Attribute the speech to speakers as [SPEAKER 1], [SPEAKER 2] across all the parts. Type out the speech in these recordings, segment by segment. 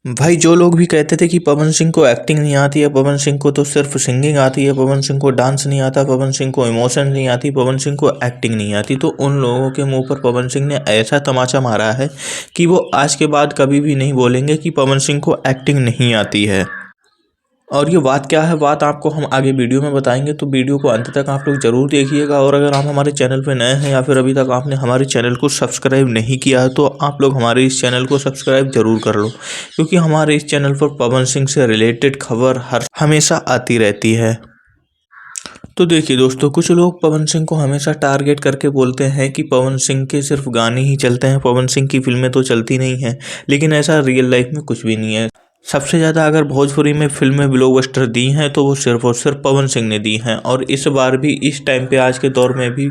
[SPEAKER 1] भाई जो लोग भी कहते थे कि पवन सिंह को एक्टिंग नहीं आती है, पवन सिंह को तो सिर्फ सिंगिंग आती है, पवन सिंह को डांस नहीं आता, पवन सिंह को इमोशन नहीं आती, पवन सिंह को एक्टिंग नहीं आती, तो उन लोगों के मुंह पर पवन सिंह ने ऐसा तमाचा मारा है कि वो आज के बाद कभी भी नहीं बोलेंगे कि पवन सिंह को एक्टिंग नहीं आती है। और ये बात क्या है, बात आपको हम आगे वीडियो में बताएंगे, तो वीडियो को अंत तक आप लोग ज़रूर देखिएगा। और अगर आप हमारे चैनल पे नए हैं या फिर अभी तक आपने हमारे चैनल को सब्सक्राइब नहीं किया है, तो आप लोग हमारे इस चैनल को सब्सक्राइब ज़रूर कर लो, क्योंकि हमारे इस चैनल पर पवन सिंह से रिलेटेड खबर हमेशा आती रहती है। तो देखिए दोस्तों, कुछ लोग पवन सिंह को हमेशा टारगेट करके बोलते हैं कि पवन सिंह के सिर्फ गाने ही चलते हैं, पवन सिंह की फिल्में तो चलती नहीं हैं, लेकिन ऐसा रियल लाइफ में कुछ भी नहीं है। सबसे ज़्यादा अगर भोजपुरी में फिल्में ब्लॉकबस्टर दी हैं तो वो सिर्फ और सिर्फ पवन सिंह ने दी हैं। और इस बार भी, इस टाइम पे, आज के दौर में भी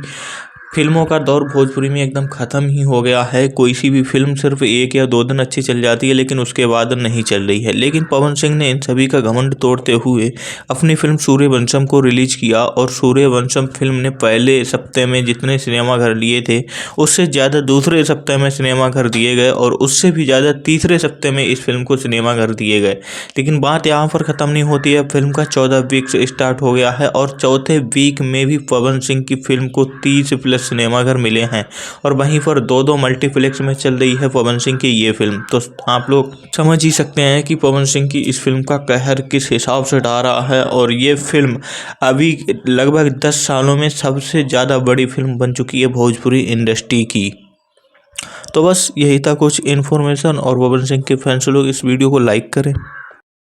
[SPEAKER 1] फिल्मों का दौर भोजपुरी में एकदम ख़त्म ही हो गया है। कोई सी भी फिल्म सिर्फ 1 या 2 दिन अच्छी चल जाती है, लेकिन उसके बाद नहीं चल रही है। लेकिन पवन सिंह ने इन सभी का घमंड तोड़ते हुए अपनी फिल्म सूर्यवंशम को रिलीज किया, और सूर्यवंशम फिल्म ने पहले सप्ताह में जितने सिनेमाघर लिए थे, उससे ज़्यादा दूसरे सप्ताह में सिनेमाघर दिए गए, और उससे भी ज़्यादा तीसरे सप्ताह में इस फिल्म को सिनेमाघर दिए गए। लेकिन बात यहाँ पर ख़त्म नहीं होती है। फिल्म का 14 वीक से स्टार्ट हो गया है, और चौथे वीक में भी पवन सिंह की फिल्म को 30+ सिनेमाघर मिले हैं, और वहीं पर 2-2 मल्टीप्लेक्स में चल रही है पवन सिंह की ये फिल्म। तो आप लोग समझ ही सकते हैं कि पवन सिंह की इस फिल्म का कहर किस हिसाब से ढा रहा है। और ये फिल्म अभी लगभग 10 सालों में सबसे ज़्यादा बड़ी फिल्म बन चुकी है भोजपुरी इंडस्ट्री की। तो बस यही था कुछ इन्फॉर्मेशन, और पवन सिंह के फैंस लोग इस वीडियो को लाइक करें।